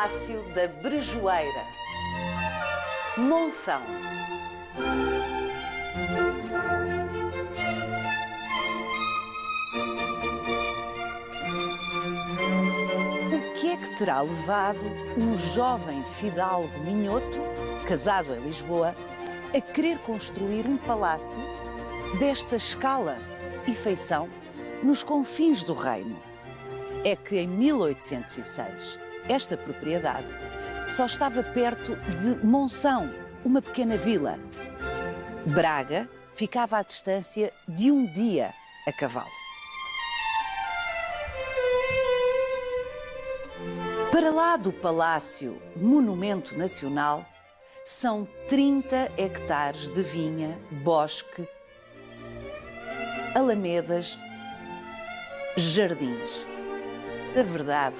Palácio da Brejoeira, Monção. O que é que terá levado um jovem fidalgo minhoto, casado em Lisboa, a querer construir um palácio desta escala e feição nos confins do reino? É que em 1806, esta propriedade só estava perto de Monção, uma pequena vila. Braga ficava à distância de um dia a cavalo. Para lá do Palácio Monumento Nacional, são 30 hectares de vinha, bosque, alamedas, jardins. A verdade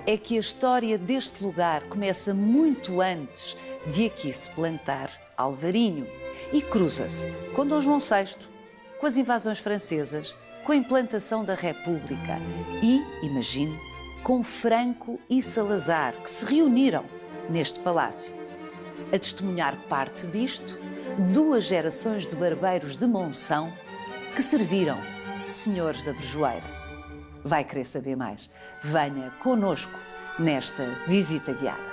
é que a história deste lugar começa muito antes de aqui se plantar alvarinho e cruza-se com Dom João VI, com as invasões francesas, com a implantação da República e, imagine, com Franco e Salazar, que se reuniram neste palácio. A testemunhar parte disto, 2 gerações de barbeiros de Monção que serviram senhores da Brejoeira. Vai querer saber mais? Venha connosco nesta visita guiada.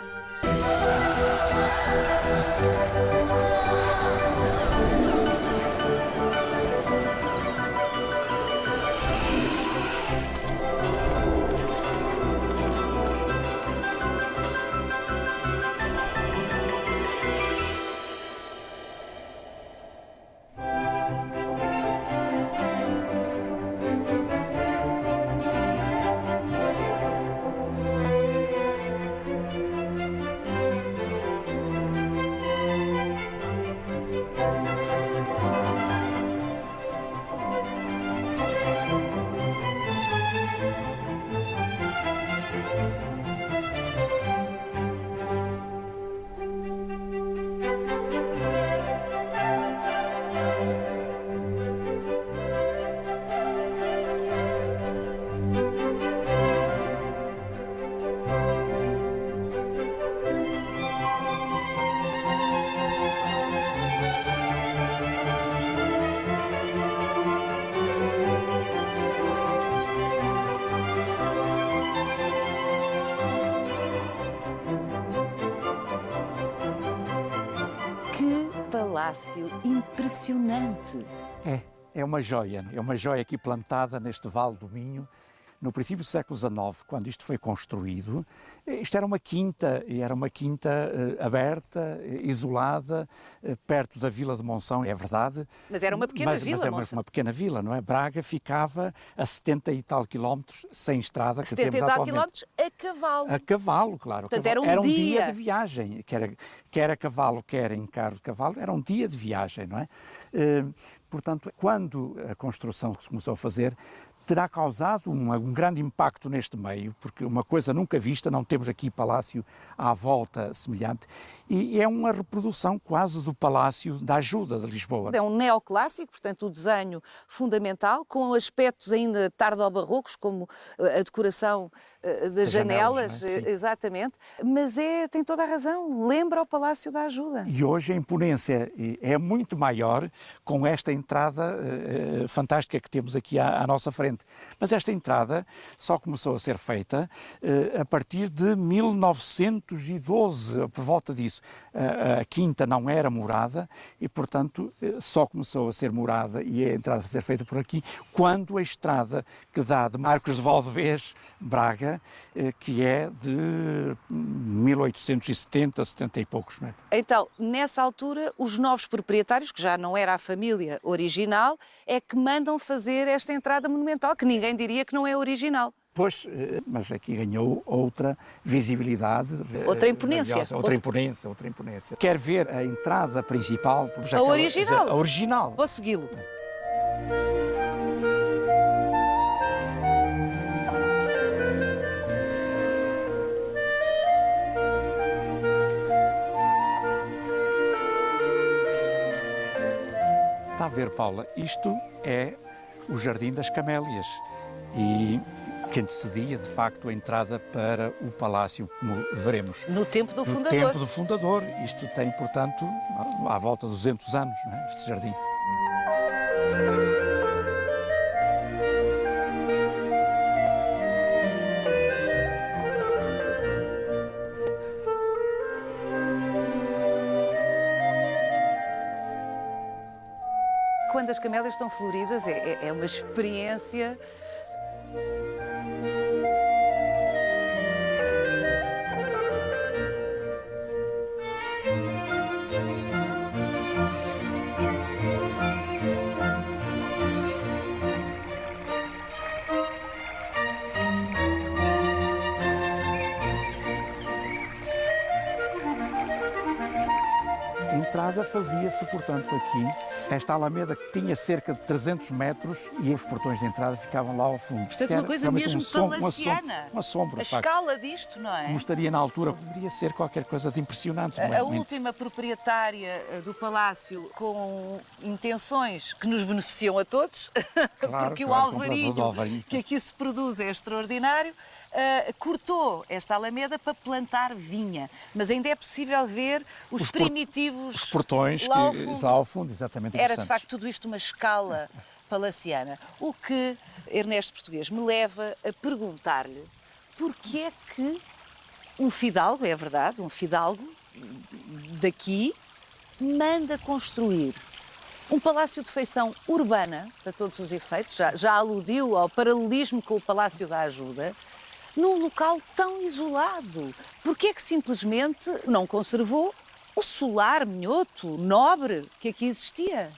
Palácio impressionante. É uma joia aqui plantada neste Vale do Minho, no princípio do século XIX, quando isto foi construído. Isto era uma quinta, e era uma quinta aberta, isolada, perto da vila de Monção, é verdade. Mas era uma pequena vila, Mas é uma pequena vila, não é? Braga ficava a 70 e tal quilómetros, sem estrada, que 70 temos e tal atualmente. quilómetros a cavalo. A cavalo, claro. Portanto, era um dia dia de viagem, quer a cavalo, quer em carro de cavalo, era um dia de viagem, não é? Portanto, quando a construção se começou a fazer, terá causado um grande impacto neste meio, porque uma coisa nunca vista, não temos aqui palácio à volta semelhante, e é uma reprodução quase do Palácio da Ajuda de Lisboa. É um neoclássico, portanto o desenho fundamental, com aspectos ainda tardo-barrocos, como a decoração das janelas, é? Exatamente, mas tem toda a razão, lembra o Palácio da Ajuda. E hoje a imponência é muito maior com esta entrada fantástica que temos aqui à nossa frente. Mas esta entrada só começou a ser feita a partir de 1912, por volta disso. A quinta não era morada e, portanto, só começou a ser morada e a entrada a ser feita por aqui quando a estrada que dá de Marcos de Valdevez, Braga, que é de 1870, 70 e poucos. Não é? Então, nessa altura, os novos proprietários, que já não era a família original, é que mandam fazer esta entrada monumental, que ninguém diria que não é original. Pois, mas aqui ganhou outra visibilidade. Outra imponência. Outra imponência. Quer ver a entrada principal? A original. A original. Vou segui-lo. Está a ver, Paula, isto é o Jardim das Camélias. E que antecedia, de facto, a entrada para o palácio, como veremos. No tempo do fundador. No tempo do fundador. Isto tem, portanto, à volta de 200 anos, não é? Este jardim. Quando as camélias estão floridas, é uma experiência. A entrada fazia-se, portanto, aqui. Esta alameda que tinha cerca de 300 metros e os portões de entrada ficavam lá ao fundo. Portanto, uma coisa mesmo palaciana. Uma sombra, a escala disto, não é? Mostraria na altura, deveria ser qualquer coisa de impressionante. A última proprietária do palácio, com intenções que nos beneficiam a todos, Claro, porque claro, o alvarinho que aqui se produz é extraordinário, cortou esta alameda para plantar vinha. Mas ainda é possível ver os primitivos... Os portões lá ao fundo, exatamente. Era, de facto, tudo isto uma escala palaciana. O que Ernesto Português me leva a perguntar-lhe porque é que um fidalgo, é verdade, um fidalgo daqui, manda construir um palácio de feição urbana, para todos os efeitos, já aludiu ao paralelismo com o Palácio da Ajuda, num local tão isolado. Porque é que simplesmente não conservou o solar minhoto, nobre, que aqui existia?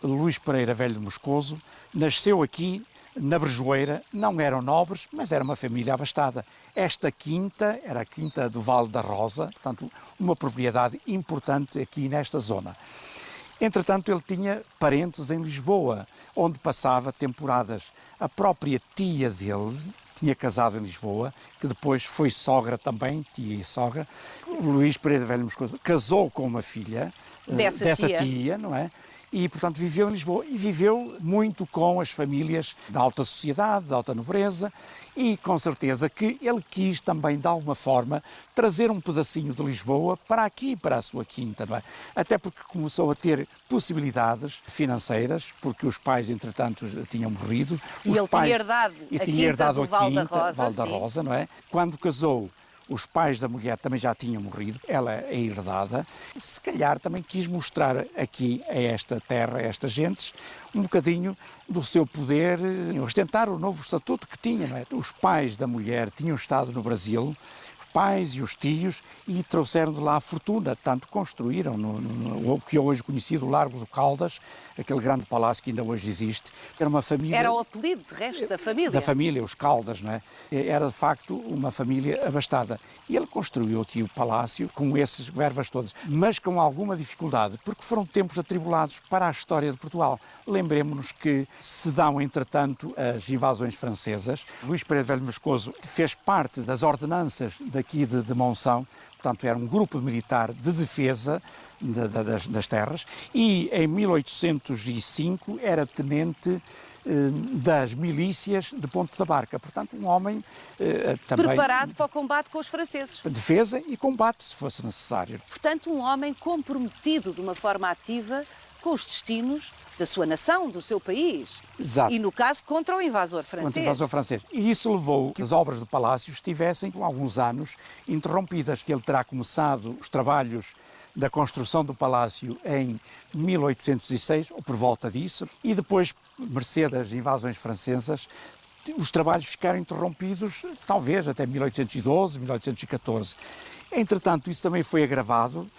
Luís Pereira Velho de Moscoso nasceu aqui na Brejoeira, não eram nobres, mas era uma família abastada. Esta quinta era a quinta do Vale da Rosa, portanto, uma propriedade importante aqui nesta zona. Entretanto, ele tinha parentes em Lisboa, onde passava temporadas. A própria tia dele tinha casado em Lisboa, que depois foi sogra também, tia e sogra. Luís Pereira Velho de Moscoso casou com uma filha dessa tia, não é? E, portanto, viveu em Lisboa e viveu muito com as famílias da alta sociedade, da alta nobreza e, com certeza, que ele quis também, de alguma forma, trazer um pedacinho de Lisboa para aqui, para a sua quinta, não é? Até porque começou a ter possibilidades financeiras, porque os pais, entretanto, tinham morrido. E ele tinha herdado a quinta do Val da Rosa, não é? Quando casou, os pais da mulher também já tinham morrido, ela é herdada. Se calhar também quis mostrar aqui a esta terra, a estas gentes, um bocadinho do seu poder, ostentar o novo estatuto que tinha. Não é? Os pais da mulher tinham estado no Brasil, os pais e os tios, e trouxeram de lá a fortuna, tanto construíram o que é hoje conhecido, o Largo do Caldas, aquele grande palácio que ainda hoje existe. Era uma família... Era o apelido, de resto, da família. Da família, os Caldas, não é? Era, de facto, uma família abastada. E ele construiu aqui o palácio com essas verbas todas, mas com alguma dificuldade, porque foram tempos atribulados para a história de Portugal. Lembremos-nos que se dão, entretanto, as invasões francesas. Luís Pereira Velho de Moscoso fez parte das ordenanças daqui de Monção, portanto, era um grupo militar de defesa das terras, e em 1805 era tenente das milícias de Ponte da Barca. Portanto, um homem também... Preparado para o combate com os franceses. Defesa e combate, se fosse necessário. Portanto, um homem comprometido de uma forma ativa com os destinos da sua nação, do seu país. Exato. E, no caso, contra o invasor francês. Contra o invasor francês. E isso levou que as obras do palácio estivessem, com alguns anos, interrompidas. Ele terá começado os trabalhos da construção do palácio em 1806, ou por volta disso, e depois, mercê das invasões francesas, os trabalhos ficaram interrompidos, talvez até 1812, 1814. Entretanto, isso também foi agravado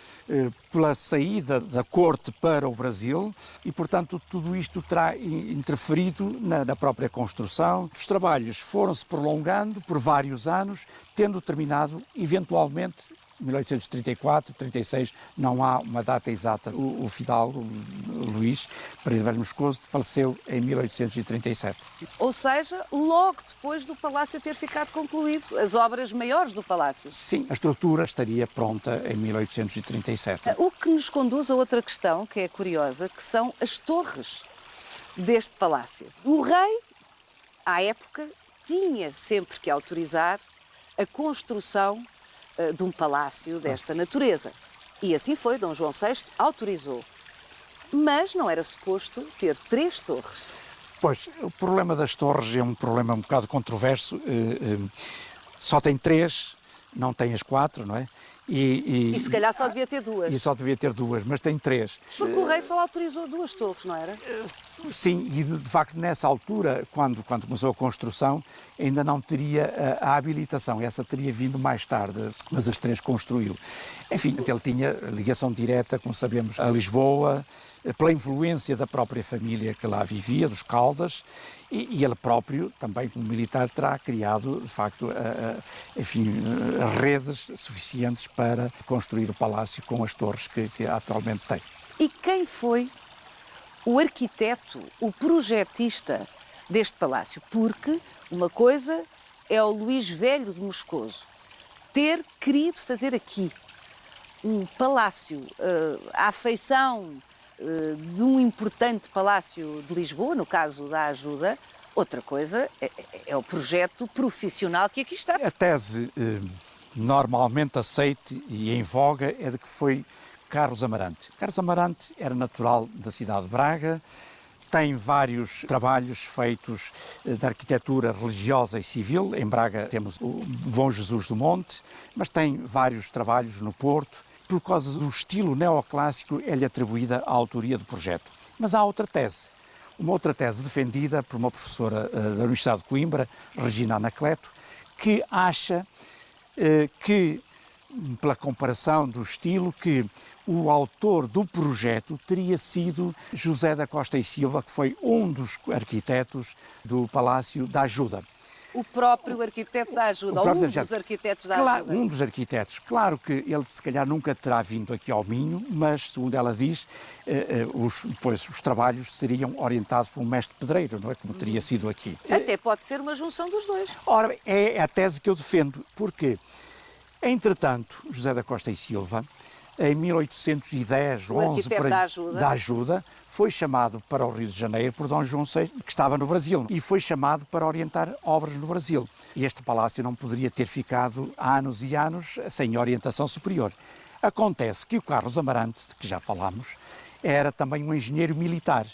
pela saída da corte para o Brasil e, portanto, tudo isto terá interferido na própria construção. Os trabalhos foram-se prolongando por vários anos, tendo terminado, eventualmente, 1834, 36, não há uma data exata. O fidalgo, Luís Pereira Velho de Moscoso, faleceu em 1837. Ou seja, logo depois do palácio ter ficado concluído, as obras maiores do palácio. Sim, a estrutura estaria pronta em 1837. O que nos conduz a outra questão, que é curiosa, que são as torres deste palácio. O rei, à época, tinha sempre que autorizar a construção de um palácio desta natureza. E assim foi, Dom João VI autorizou. Mas não era suposto ter 3 torres. Pois, o problema das torres é um problema um bocado controverso. Só tem 3, não tem as 4, não é? E se calhar só devia ter 2. E só devia ter 2, mas tem 3. Porque o rei só autorizou 2 torres, não era? Sim, e de facto nessa altura, quando começou a construção, ainda não teria a habilitação. Essa teria vindo mais tarde, mas as 3 construiu. Enfim, ele tinha ligação direta, como sabemos, a Lisboa, pela influência da própria família que lá vivia, dos Caldas, e ele próprio, também como militar, terá criado, de facto, redes suficientes para construir o palácio com as torres que atualmente tem. E quem foi o arquiteto, o projetista deste palácio? Porque uma coisa é o Luís Velho de Moscoso ter querido fazer aqui um palácio à feição de um importante palácio de Lisboa, no caso da Ajuda. Outra coisa é o projeto profissional que aqui está. A tese normalmente aceita e em voga é de que foi Carlos Amarante. Carlos Amarante era natural da cidade de Braga, tem vários trabalhos feitos de arquitetura religiosa e civil. Em Braga temos o Bom Jesus do Monte, mas tem vários trabalhos no Porto. Por causa do estilo neoclássico, é-lhe atribuída a autoria do projeto. Mas há outra tese. Uma outra tese defendida por uma professora da Universidade de Coimbra, Regina Anacleto, que acha que, pela comparação do estilo, que o autor do projeto teria sido José da Costa e Silva, que foi um dos arquitetos do Palácio da Ajuda. O próprio arquiteto da Ajuda, ou um dos arquitetos da Ajuda. Um dos arquitetos. Claro que ele, se calhar, nunca terá vindo aqui ao Minho, mas, segundo ela diz, os trabalhos seriam orientados por um mestre pedreiro, não é? Como teria sido aqui. Até pode ser uma junção dos dois. Ora, é a tese que eu defendo, porque, entretanto, José da Costa e Silva, em 1810, o 11, da Ajuda, foi chamado para o Rio de Janeiro por Dom João VI, que estava no Brasil, e foi chamado para orientar obras no Brasil. E este palácio não poderia ter ficado anos e anos sem orientação superior. Acontece que o Carlos Amarante, de que já falámos, era também um engenheiro militar.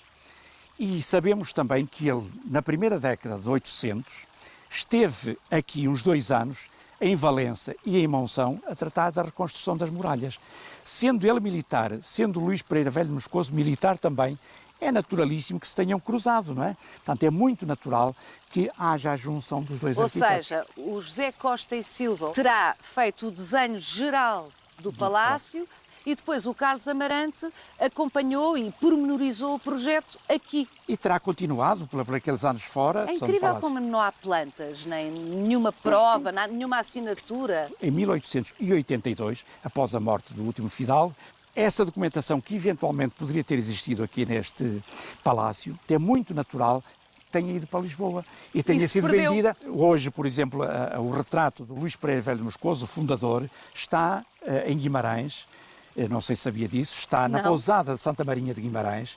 E sabemos também que ele, na primeira década de 800, esteve aqui uns 2 anos, em Valença e em Monção, a tratar da reconstrução das muralhas. Sendo ele militar, sendo Luís Pereira Velho de Moscoso militar também, é naturalíssimo que se tenham cruzado, não é? Portanto, é muito natural que haja a junção dos dois arquitetos. Ou seja, o José Costa e Silva terá feito o desenho geral do palácio e depois o Carlos Amarante acompanhou e pormenorizou o projeto aqui. E terá continuado por aqueles anos fora. É incrível como não há plantas, nem nenhuma prova, nenhuma assinatura. Em 1882, após a morte do último fidalgo, essa documentação que eventualmente poderia ter existido aqui neste palácio, é muito natural, tenha ido para Lisboa e tenha sido vendida. Hoje, por exemplo, o retrato do Luís Pereira Velho de Moscoso, o fundador, está em Guimarães. Eu não sei se sabia disso, está na pousada de Santa Marinha de Guimarães,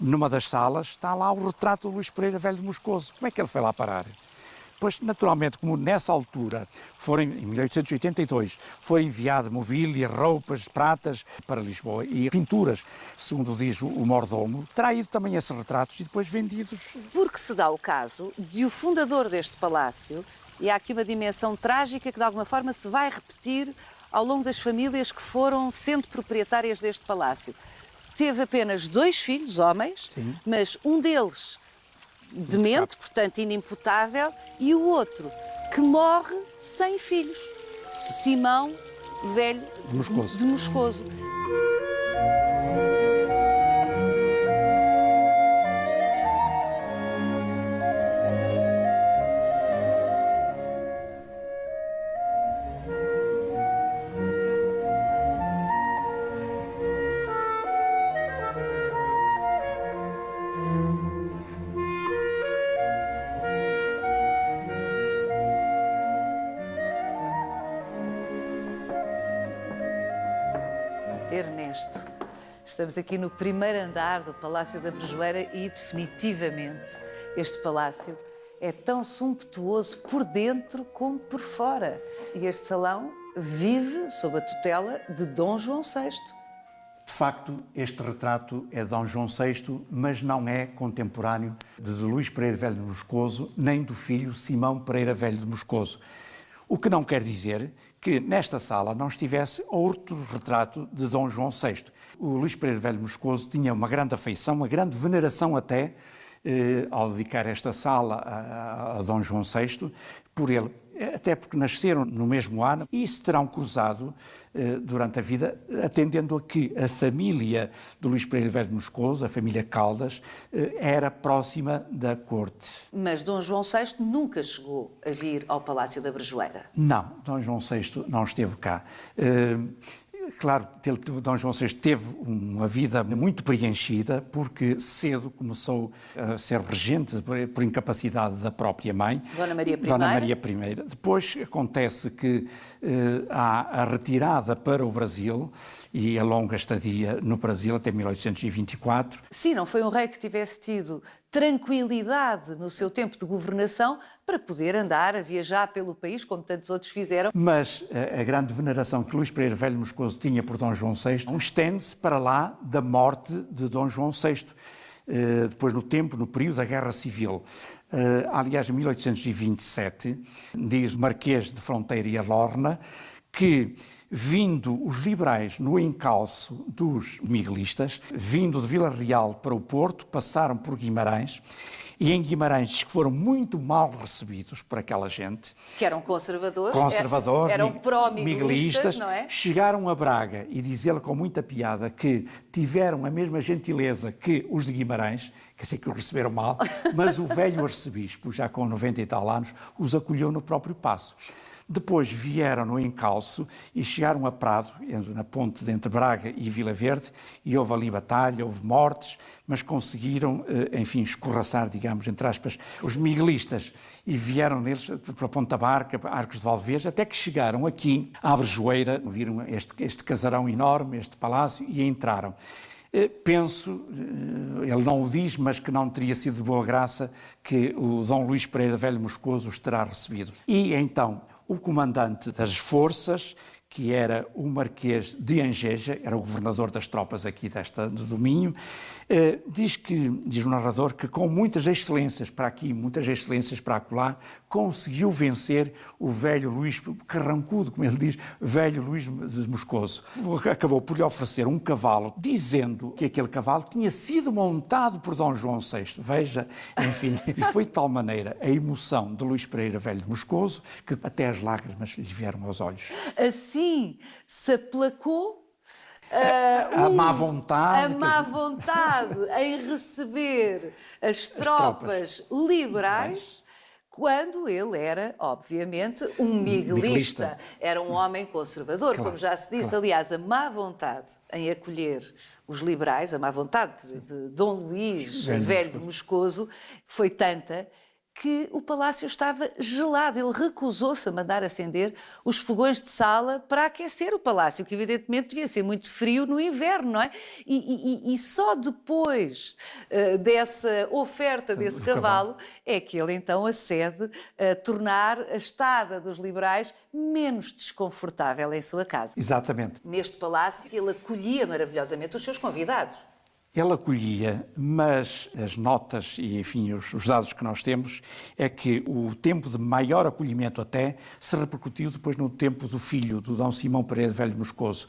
numa das salas, está lá o retrato do Luís Pereira Velho de Moscoso. Como é que ele foi lá parar? Pois, naturalmente, como nessa altura, em 1882, foi enviado mobília, roupas, pratas para Lisboa e pinturas, segundo diz o mordomo, terá ido também esses retratos e depois vendidos. Porque se dá o caso de o fundador deste palácio, e há aqui uma dimensão trágica que de alguma forma se vai repetir ao longo das famílias que foram sendo proprietárias deste palácio. Teve apenas 2 filhos, homens, sim, mas um deles demente, portanto inimputável, e o outro que morre sem filhos. Simão Velho de Moscoso. Ernesto, estamos aqui no primeiro andar do Palácio da Brejoeira e definitivamente este palácio é tão sumptuoso por dentro como por fora. E este salão vive sob a tutela de Dom João VI. De facto, este retrato é de Dom João VI, mas não é contemporâneo de Luís Pereira Velho de Moscoso, nem do filho Simão Pereira Velho de Moscoso. O que não quer dizer que nesta sala não estivesse outro retrato de Dom João VI. O Luís Pereira Velho de Moscoso tinha uma grande afeição, uma grande veneração até, ao dedicar esta sala a Dom João VI, por ele, até porque nasceram no mesmo ano e se terão cruzado durante a vida, atendendo a que a família do Luís Pereira Velho de Moscoso, a família Caldas, era próxima da corte. Mas Dom João VI nunca chegou a vir ao Palácio da Brejoeira. Não, Dom João VI não esteve cá. Claro, Dom João VI teve uma vida muito preenchida, porque cedo começou a ser regente por incapacidade da própria mãe, Dona Maria I. Dona Maria I. Depois acontece que há a retirada para o Brasil e a longa estadia no Brasil até 1824. Sim, não foi um rei que tivesse tido tranquilidade no seu tempo de governação para poder andar a viajar pelo país, como tantos outros fizeram. Mas a grande veneração que Luís Pereira Velho de Moscoso tinha por Dom João VI estende-se para lá da morte de Dom João VI, depois no período da Guerra Civil. Aliás, em 1827, diz o Marquês de Fronteira e Alorna que, vindo os liberais no encalço dos miguelistas, vindo de Vila Real para o Porto, passaram por Guimarães, e em Guimarães foram muito mal recebidos por aquela gente. Que eram conservadores, eram pró-miguelistas, não é? Chegaram a Braga e diz-ele com muita piada que tiveram a mesma gentileza que os de Guimarães, quer dizer que os receberam mal, mas o velho arcebispo, já com 90 e tal anos, os acolheu no próprio Paço. Depois vieram no encalço e chegaram a Prado, na ponte entre Braga e Vila Verde, e houve ali batalha, houve mortes, mas conseguiram, enfim, escorraçar, digamos, entre aspas, os miguelistas, e vieram neles para Ponta Barca, Arcos de Valdevez, até que chegaram aqui à Brejoeira, viram este casarão enorme, este palácio, e entraram. Penso, ele não o diz, mas que não teria sido de boa graça que o Dom Luís Pereira Velho Moscoso os terá recebido. E então, o comandante das forças, que era o Marquês de Angeja, era o governador das tropas aqui do Minho, diz o narrador que com muitas excelências para aqui, muitas excelências para acolá, conseguiu vencer o velho Luís, carrancudo, como ele diz, velho Luís de Moscoso. Acabou por lhe oferecer um cavalo, dizendo que aquele cavalo tinha sido montado por Dom João VI. Veja, enfim, e foi de tal maneira a emoção de Luís Pereira Velho de Moscoso que até as lágrimas lhe vieram aos olhos. Assim se aplacou a má vontade em receber as tropas liberais, quando ele era, obviamente, um miguelista. Era um homem conservador, como já se disse. Aliás, a má vontade em acolher os liberais, a má vontade de Dom Luís Velho de Moscoso, foi tanta que o palácio estava gelado. Ele recusou-se a mandar acender os fogões de sala para aquecer o palácio, que evidentemente devia ser muito frio no inverno, não é? E só depois dessa oferta desse cavalo é que ele então acede a tornar a estada dos liberais menos desconfortável em sua casa. Exatamente. Neste palácio ele acolhia maravilhosamente os seus convidados. Ele acolhia, mas as notas e, enfim, os dados que nós temos é que o tempo de maior acolhimento até se repercutiu depois no tempo do filho, do Dom Simão Pereira Velho de Moscoso.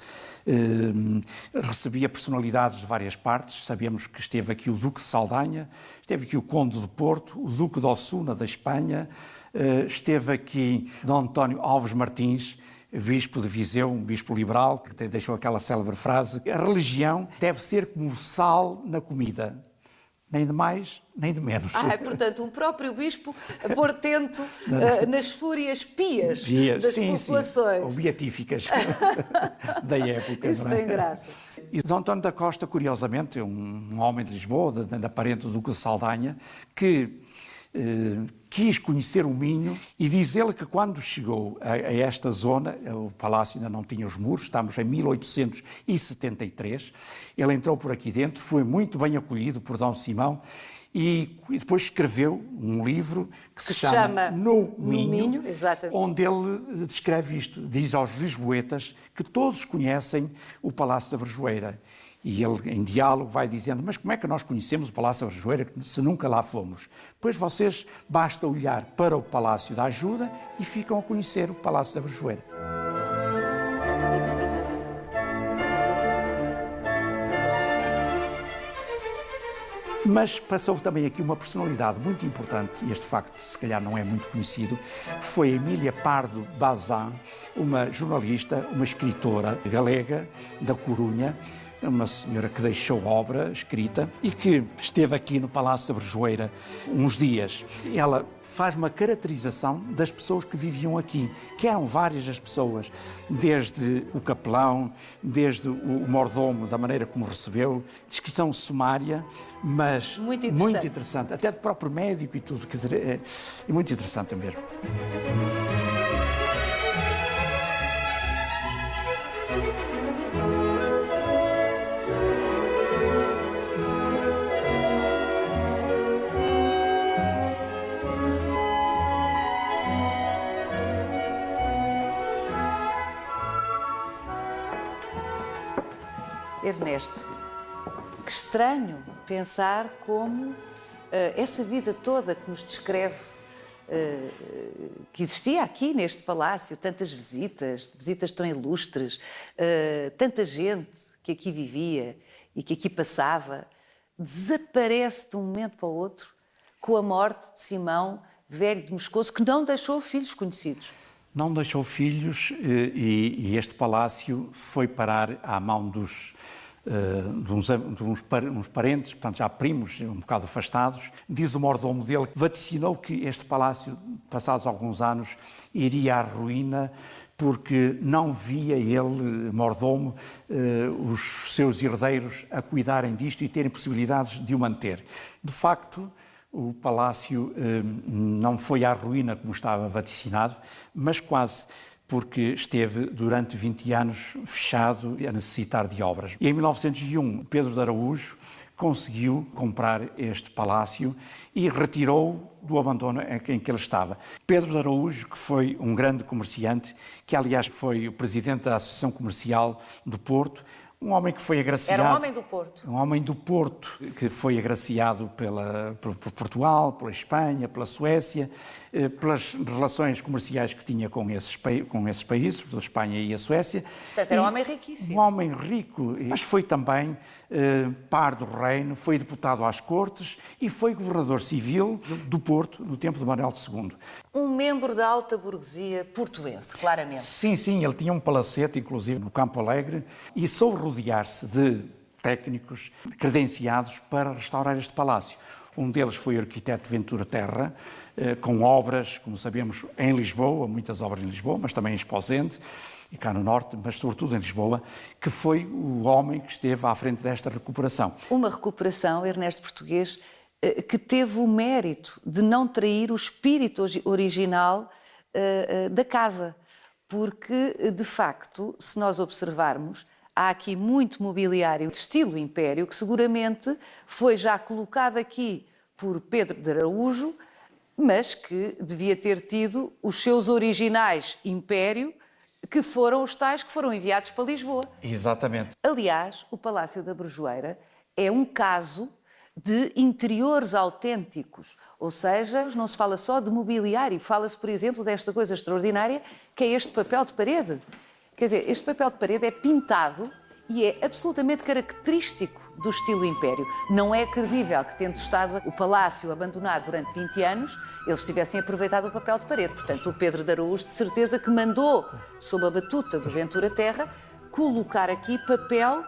Recebia personalidades de várias partes. Sabemos que esteve aqui o Duque de Saldanha, esteve aqui o Conde do Porto, o Duque de Ossuna, da Espanha, esteve aqui Dom António Alves Martins, bispo de Viseu, um bispo liberal, que deixou aquela célebre frase: a religião deve ser como o sal na comida, nem de mais, nem de menos. Portanto, um próprio bispo portento nas fúrias pias das populações. Ou beatíficas da época. Isso tem graça. E Dom António da Costa, curiosamente, um homem de Lisboa, da parente do Duque de Saldanha, que quis conhecer o Minho, e diz ele que quando chegou a esta zona, o palácio ainda não tinha os muros, estamos em 1873, ele entrou por aqui dentro, foi muito bem acolhido por Dom Simão e depois escreveu um livro que se chama chama No Minho, exatamente. onde ele descreve isto. Diz aos lisboetas que todos conhecem o Palácio da Brejoeira. E ele, em diálogo, vai dizendo: mas como é que nós conhecemos o Palácio da Brejoeira se nunca lá fomos? Pois vocês basta olhar para o Palácio da Ajuda e ficam a conhecer o Palácio da Brejoeira. Mas passou também aqui uma personalidade muito importante, e este facto se calhar não é muito conhecido, que foi Emília Pardo Bazán, uma jornalista, uma escritora galega da Corunha, uma senhora que deixou obra escrita e que esteve aqui no Palácio da Brejoeira uns dias. Ela faz uma caracterização das pessoas que viviam aqui, que eram várias as pessoas, desde o capelão, desde o mordomo, da maneira como recebeu, descrição sumária, mas muito interessante, até do próprio médico e tudo, quer dizer, é muito interessante mesmo. Ernesto, que estranho pensar como essa vida toda que nos descreve, que existia aqui neste palácio, tantas visitas tão ilustres, tanta gente que aqui vivia e que aqui passava, desaparece de um momento para o outro com a morte de Simão, velho de Moscoso, que não deixou filhos conhecidos. Não deixou filhos e este palácio foi parar à mão de uns parentes, portanto já primos, um bocado afastados. Diz o mordomo dele que vaticinou que este palácio, passados alguns anos, iria à ruína porque não via ele, mordomo, os seus herdeiros a cuidarem disto e terem possibilidades de o manter. De facto, o palácio não foi à ruína como estava vaticinado, mas quase, porque esteve durante 20 anos fechado a necessitar de obras. E em 1901, Pedro de Araújo conseguiu comprar este palácio e retirou-o do abandono em que ele estava. Pedro de Araújo, que foi um grande comerciante, que aliás foi o presidente da Associação Comercial do Porto, um homem que foi agraciado... Era um homem do Porto. Um homem do Porto, que foi agraciado por Portugal, pela Espanha, pela Suécia, pelas relações comerciais que tinha com esses países, a Espanha e a Suécia. Portanto, era um homem riquíssimo. Um homem rico, mas foi também par do reino, foi deputado às Cortes e foi governador civil do Porto no tempo de Manuel II. Um membro da alta burguesia portuense, claramente. Sim, ele tinha um palacete, inclusive, no Campo Alegre, e soube rodear-se de técnicos credenciados para restaurar este palácio. Um deles foi o arquiteto Ventura Terra, com obras, como sabemos, em Lisboa, muitas obras em Lisboa, mas também em Esposende e cá no Norte, mas sobretudo em Lisboa, que foi o homem que esteve à frente desta recuperação. Uma recuperação, Ernesto Português, que teve o mérito de não trair o espírito original da casa, porque, de facto, se nós observarmos, há aqui muito mobiliário de estilo império que seguramente foi já colocado aqui por Pedro de Araújo, mas que devia ter tido os seus originais império, que foram os tais que foram enviados para Lisboa. Exatamente. Aliás, o Palácio da Brejoeira é um caso de interiores autênticos, ou seja, não se fala só de mobiliário, fala-se, por exemplo, desta coisa extraordinária que é este papel de parede. Quer dizer, este papel de parede é pintado e é absolutamente característico do estilo império. Não é credível que, tendo estado o palácio abandonado durante 20 anos, eles tivessem aproveitado o papel de parede. Portanto, o Pedro de Araújo, de certeza que mandou, sob a batuta do Ventura Terra, colocar aqui papel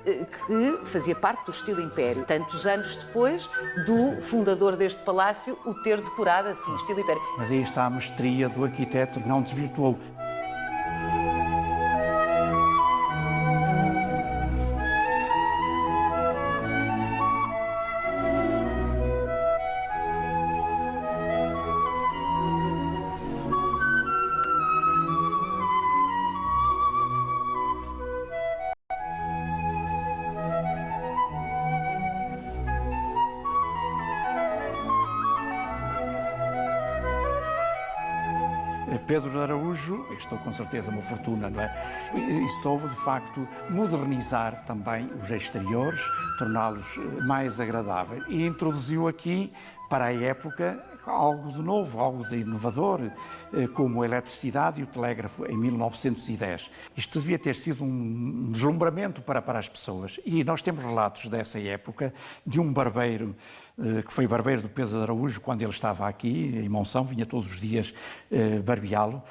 que fazia parte do estilo império. Tantos anos depois do fundador deste palácio o ter decorado assim, estilo império. Mas aí está a mestria do arquiteto, que não desvirtuou. Pedro de Araújo gastou com certeza uma fortuna, não é? E soube, de facto, modernizar também os exteriores, torná-los mais agradáveis. E introduziu aqui, para a época, algo de novo, algo de inovador, como a eletricidade e o telégrafo em 1910. Isto devia ter sido um deslumbramento para as pessoas. E nós temos relatos dessa época de um barbeiro, que foi barbeiro do Pedro de Araújo, quando ele estava aqui, em Monção, vinha todos os dias barbeá-lo.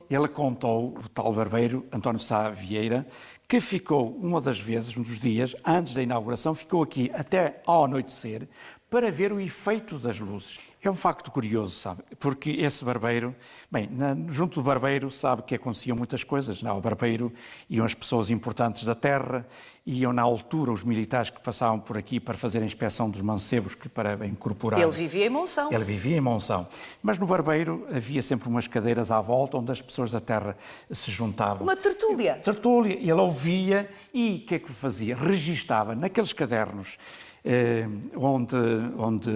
Ele contou, o tal barbeiro, António Sá Vieira, que ficou uma das vezes, um dos dias, antes da inauguração, ficou aqui até ao anoitecer, para ver o efeito das luzes. É um facto curioso, sabe? Porque esse barbeiro, bem, junto do barbeiro sabe que aconteciam muitas coisas. Não? O barbeiro iam as pessoas importantes da terra, iam na altura os militares que passavam por aqui para fazer a inspeção dos mancebos, que para incorporar... Ele vivia em Monção. Ele vivia em Monção. Mas no barbeiro havia sempre umas cadeiras à volta onde as pessoas da terra se juntavam. Uma tertúlia. Tertúlia. Ele ouvia e o que é que fazia? Registava naqueles cadernos onde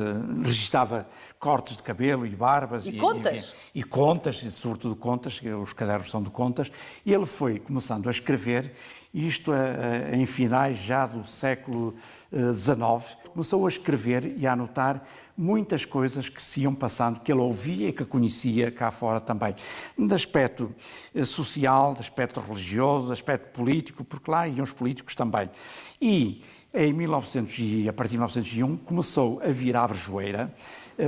registava cortes de cabelo e barbas. E contas. E contas, e sobretudo contas, os cadernos são de contas. E ele foi começando a escrever, isto em finais já do século XIX, começou a escrever e a anotar muitas coisas que se iam passando, que ele ouvia e que conhecia cá fora também. De aspecto social, de aspecto religioso, de aspecto político, porque lá iam os políticos também. E a partir de 1901, começou a vir à Brejoeira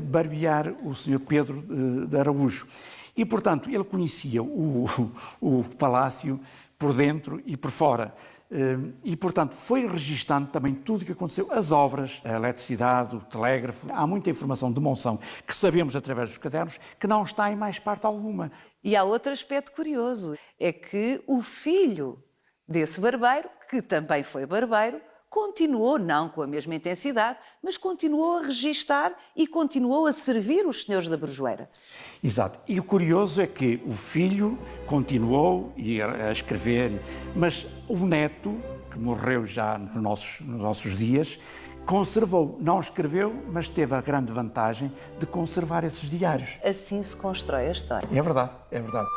barbear o Sr. Pedro de Araújo. E, portanto, ele conhecia o palácio por dentro e por fora. E, portanto, foi registando também tudo o que aconteceu, as obras, a eletricidade, o telégrafo. Há muita informação de Monção que sabemos através dos cadernos que não está em mais parte alguma. E há outro aspecto curioso, é que o filho desse barbeiro, que também foi barbeiro, continuou, não com a mesma intensidade, mas continuou a registar e continuou a servir os senhores da Brejoeira. Exato. E o curioso é que o filho continuou a escrever, mas o neto, que morreu já nos nossos dias, conservou. Não escreveu, mas teve a grande vantagem de conservar esses diários. Assim se constrói a história. É verdade, é verdade.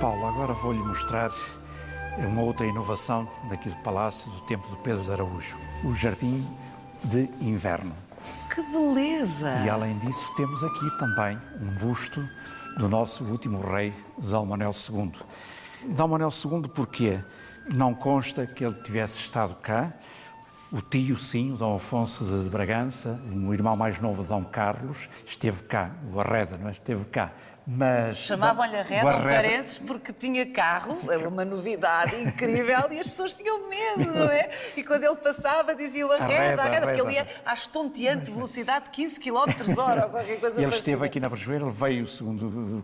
Paulo, agora vou-lhe mostrar uma outra inovação daqui do Palácio do tempo de Pedro de Araújo, o Jardim de Inverno. Que beleza! E além disso temos aqui também um busto do nosso último rei, Dom Manuel II. Dom Manuel II porquê? Não consta que ele tivesse estado cá. O tio, sim, o Dom Afonso de Bragança, o irmão mais novo de Dom Carlos, esteve cá, o Arreda, não é? Esteve cá. Mas chamavam-lhe Arreda, Paredes, porque tinha carro, era uma novidade incrível, e as pessoas tinham medo, não é? E quando ele passava diziam Arreda, porque ele ia à estonteante velocidade de 15 km/h ou qualquer coisa. Ele esteve aqui na Brejoeira, ele veio, segundo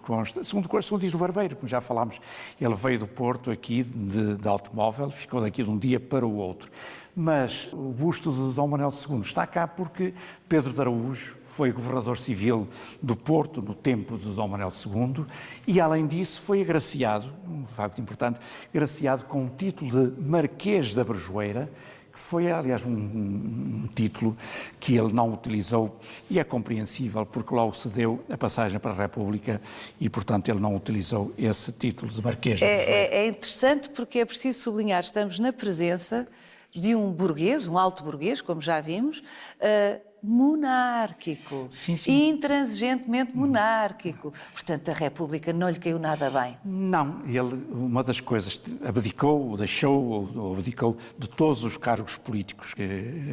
diz o barbeiro, como já falámos, ele veio do Porto aqui de automóvel, ficou daqui de um dia para o outro. Mas o busto de Dom Manuel II está cá porque Pedro de Araújo foi governador civil do Porto no tempo de Dom Manuel II e, além disso, foi agraciado, um facto importante, agraciado com o título de Marquês da Brejoeira, que foi, aliás, um título que ele não utilizou e é compreensível porque logo se deu a passagem para a República e, portanto, ele não utilizou esse título de Marquês da Brejoeira. É interessante porque é preciso sublinhar, estamos na presença de um burguês, um alto burguês, como já vimos, monárquico, sim, sim. Intransigentemente monárquico. Portanto, a República não lhe caiu nada bem. Não, ele, uma das coisas, abdicou de todos os cargos políticos que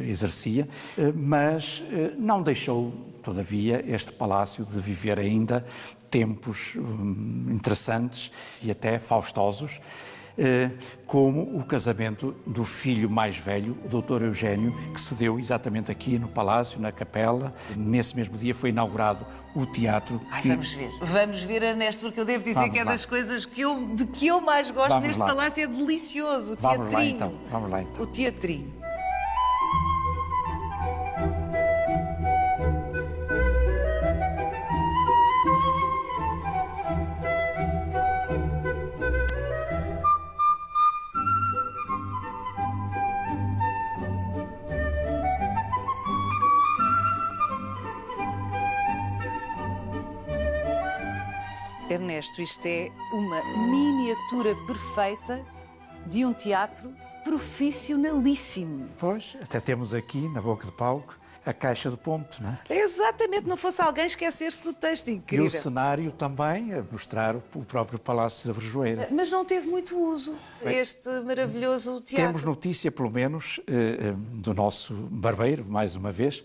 exercia, mas não deixou, todavia, este palácio de viver ainda tempos interessantes e até faustosos, como o casamento do filho mais velho, o Dr. Eugênio, que se deu exatamente aqui no Palácio, na Capela. Nesse mesmo dia foi inaugurado o teatro. Vamos ver, Ernesto, porque eu devo dizer que é das coisas de que eu mais gosto neste palácio, é delicioso, o teatrinho. Vamos lá então. O teatrinho. Ernesto, isto é uma miniatura perfeita de um teatro profissionalíssimo. Pois, até temos aqui, na boca de palco, a Caixa do Ponto, não é? Exatamente, não fosse alguém esquecer-se do texto, E incrível. o cenário também a mostrar o próprio Palácio da Brejoeira. Mas não teve muito uso, este maravilhoso teatro. Temos notícia, pelo menos, do nosso barbeiro, mais uma vez,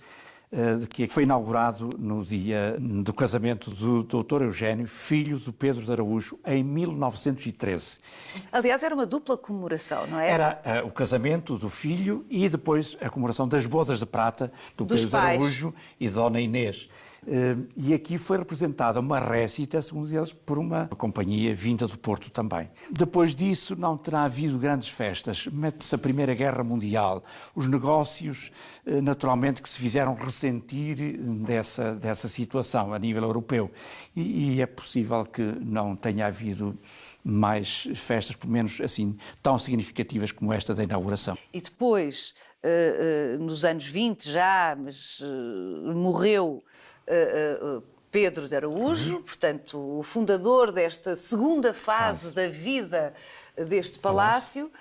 de que foi inaugurado no dia do casamento do Dr. Eugênio, filho do Pedro de Araújo, em 1913. Aliás, era uma dupla comemoração, não é? Era o casamento do filho e depois a comemoração das bodas de prata do Dos Pedro de pais. Araújo e de Dona Inês. E aqui foi representada uma récita, segundo eles, por uma companhia vinda do Porto também. Depois disso não terá havido grandes festas. Mete-se a Primeira Guerra Mundial. Os negócios, naturalmente, que se fizeram ressentir dessa situação a nível europeu. E é possível que não tenha havido mais festas, pelo menos assim, tão significativas como esta da inauguração. E depois, nos anos 20 já, mas morreu Pedro de Araújo, portanto, o fundador desta segunda fase da vida deste palácio,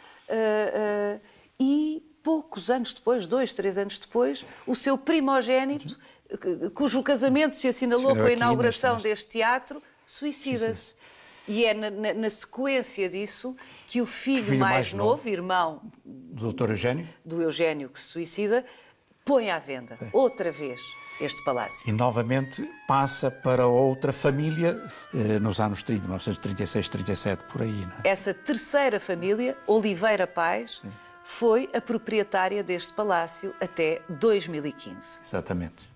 e poucos anos depois, 2, 3 anos depois, o seu primogénito, cujo casamento se assinalou com a inauguração deste teatro, suicida-se. E é na sequência disso que o filho mais novo, irmão do Dr. Eugênio, do Eugênio, que se suicida, põe à venda, outra vez, este palácio. e novamente passa para outra família nos anos 30, 1936, 37, por aí. Não é? Essa terceira família, Oliveira Pais, foi a proprietária deste palácio até 2015. Exatamente.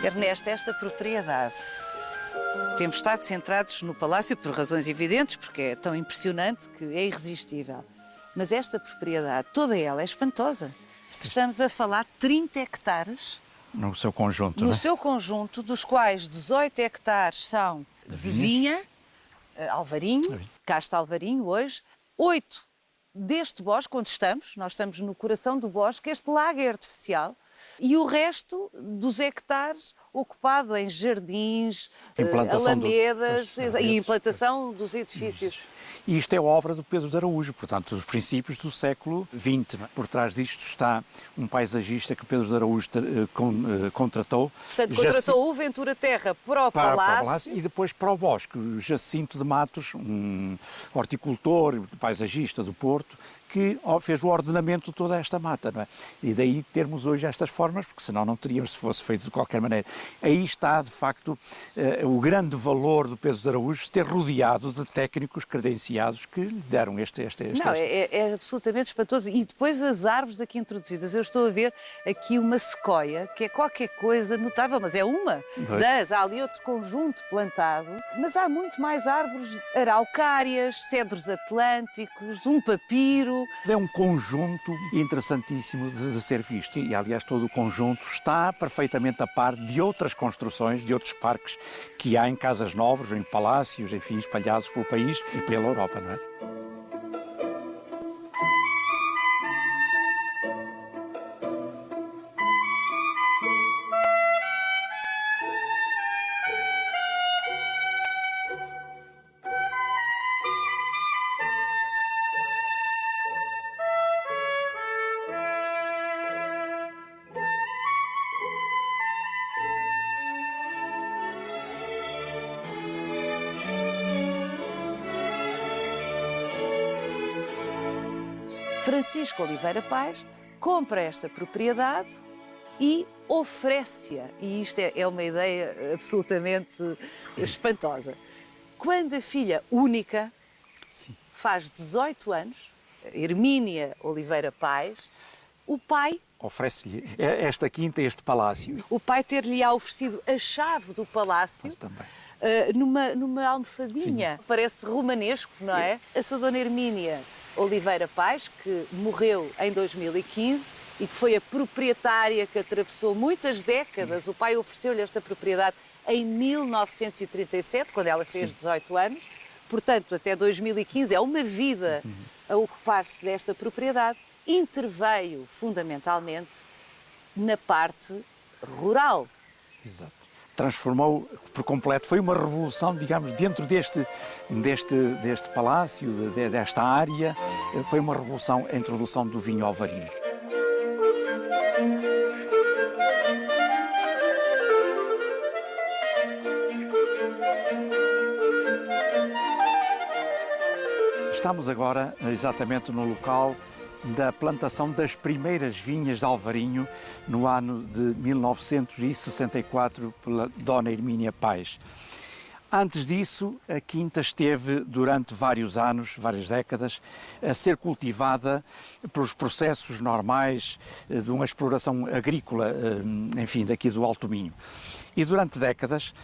Ernesto, esta propriedade, temos estado centrados no palácio por razões evidentes, porque é tão impressionante que é irresistível. Mas esta propriedade, toda ela, é espantosa. Estamos a falar de 30 hectares. No seu conjunto, No não é? seu conjunto, dos quais 18 hectares são de vinha, alvarinho, cá está alvarinho hoje, 8 deste bosque onde estamos, nós estamos no coração do bosque, este lago é artificial, e o resto dos hectares ocupado em jardins, alamedas e implantação dos edifícios. E isto é obra do Pedro de Araújo, portanto, dos princípios do século XX. Por trás disto está um paisagista que Pedro de Araújo contratou. Portanto, contratou o Ventura Terra para o palácio. E depois para o bosque. O Jacinto de Matos, um horticultor, paisagista do Porto, que fez o ordenamento de toda esta mata, não é? E daí termos hoje estas formas, porque senão não teríamos, se fosse feito de qualquer maneira. Aí está, de facto, o grande valor do Pedro de Araújo ter rodeado de técnicos credenciados que lhe deram este. Não, é absolutamente espantoso. E depois as árvores aqui introduzidas. Eu estou a ver aqui uma sequoia, que é qualquer coisa notável, mas é uma das. Há ali outro conjunto plantado, mas há muito mais árvores araucárias, cedros atlânticos, um papiro. É um conjunto interessantíssimo de ser visto e, aliás, todo o conjunto está perfeitamente a par de outras construções, de outros parques que há em casas nobres, em palácios, enfim, espalhados pelo país e pela Europa, não é? Francisco Oliveira Pais compra esta propriedade e oferece-a. E isto é uma ideia absolutamente espantosa. Quando a filha única faz 18 anos, Hermínia Oliveira Pais, o pai oferece-lhe esta quinta, este palácio. O pai ter-lhe oferecido a chave do palácio numa almofadinha. Sim. Parece romanesco, não é? A sua dona Hermínia Oliveira Pais, que morreu em 2015 e que foi a proprietária que atravessou muitas décadas. O pai ofereceu-lhe esta propriedade em 1937, quando ela fez 18 anos. portanto, até 2015, é uma vida a ocupar-se desta propriedade, interveio fundamentalmente na parte rural. Exato. Transformou por completo, foi uma revolução, digamos, dentro deste palácio, desta área, foi uma revolução a introdução do vinho alvarinho. Estamos agora exatamente no local da plantação das primeiras vinhas de alvarinho no ano de 1964 pela Dona Hermínia Paes. Antes disso, a quinta esteve durante vários anos, várias décadas, a ser cultivada pelos processos normais de uma exploração agrícola, enfim, daqui do Alto Minho. E durante décadas,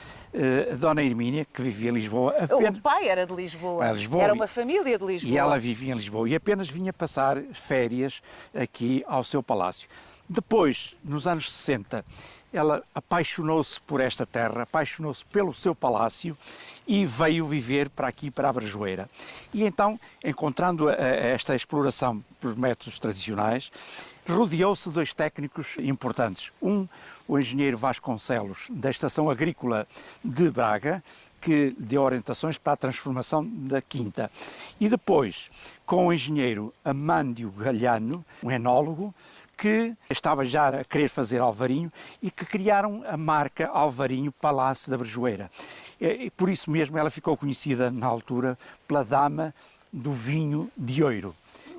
a Dona Hermínia, que vivia em Lisboa... O pai era de Lisboa, era uma família de Lisboa. E ela vivia em Lisboa e apenas vinha passar férias aqui ao seu palácio. Depois, nos anos 60, ela apaixonou-se por esta terra, apaixonou-se pelo seu palácio e veio viver para aqui, para a Brejoeira. E então, encontrando esta exploração por métodos tradicionais, rodeou-se de dois técnicos importantes. Um, o engenheiro Vasconcelos, da Estação Agrícola de Braga, que deu orientações para a transformação da quinta. E depois, com o engenheiro Amândio Galhano, um enólogo, que estava já a querer fazer alvarinho e que criaram a marca Alvarinho Palácio da Brejoeira. E por isso mesmo ela ficou conhecida na altura pela Dama do Vinho de Ouro,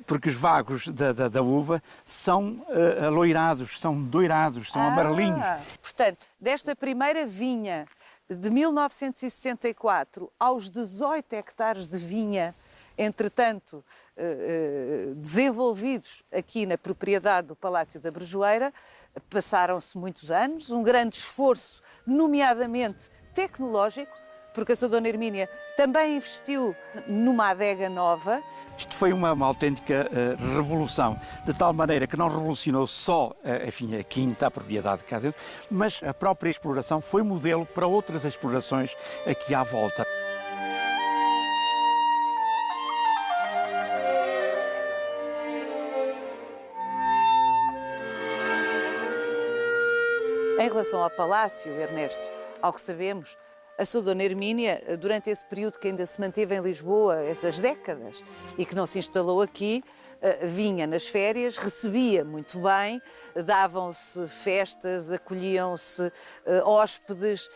porque os vagos da uva são aloirados, são doirados, são amarelinhos. Portanto, desta primeira vinha de 1964 aos 18 hectares de vinha, entretanto, desenvolvidos aqui na propriedade do Palácio da Brejoeira, passaram-se muitos anos, um grande esforço, nomeadamente tecnológico, porque a sua Dona Hermínia também investiu numa adega nova. Isto foi uma autêntica revolução, de tal maneira que não revolucionou só enfim, a quinta, a propriedade cá dentro, mas a própria exploração foi modelo para outras explorações aqui à volta. Em relação ao palácio, Ernesto, ao que sabemos, a sua Dona Hermínia, durante esse período que ainda se manteve em Lisboa, essas décadas, e que não se instalou aqui, vinha nas férias, recebia muito bem, davam-se festas, acolhiam-se hóspedes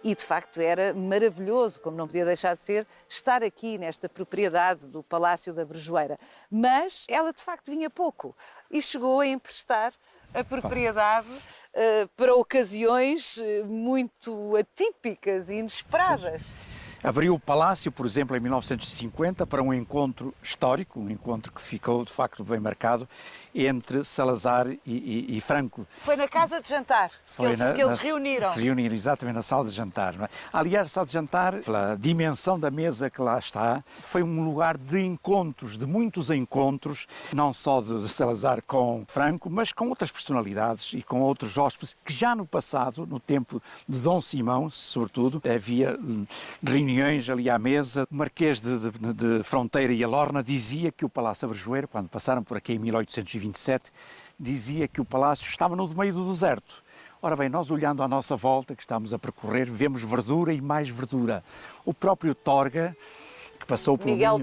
e, de facto, era maravilhoso, como não podia deixar de ser, estar aqui nesta propriedade do Palácio da Brejoeira. Mas ela, de facto, vinha pouco e chegou a emprestar a propriedade para ocasiões muito atípicas e inesperadas. Abriu o palácio, por exemplo, em 1950 para um encontro histórico, um encontro que ficou de facto bem marcado entre Salazar e Franco. Foi na casa de jantar que eles reuniram. Reuniram exatamente na sala de jantar. Não é? Aliás, a sala de jantar, pela dimensão da mesa que lá está, foi um lugar de encontros, de muitos encontros, não só de Salazar com Franco, mas com outras personalidades e com outros hóspedes que já no passado, no tempo de Dom Simão, sobretudo, havia reuniões ali à mesa. O Marquês de Fronteira e Alorna dizia que o Palácio da Brejoeira, quando passaram por aqui em 1827, dizia que o palácio estava no meio do deserto. Ora bem, nós olhando à nossa volta, que estamos a percorrer, vemos verdura e mais verdura. O próprio Torga, que passou por Miguel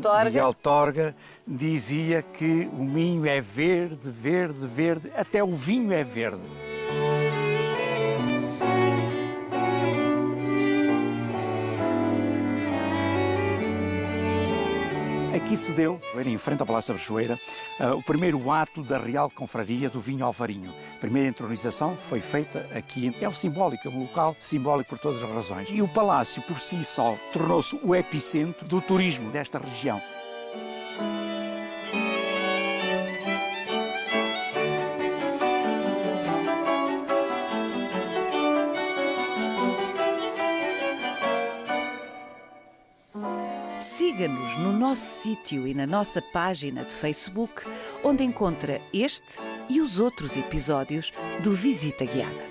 Torga, dizia que o Minho é verde, verde, verde, até o vinho é verde. Aqui se deu, em frente ao Palácio da Brejoeira, o primeiro ato da Real Confraria do Vinho Alvarinho. A primeira entronização foi feita aqui. É um simbólico, é um local simbólico por todas as razões. E o palácio, por si só, tornou-se o epicentro do turismo desta região. Siga-nos no nosso sítio e na nossa página de Facebook, onde encontra este e os outros episódios do Visita Guiada.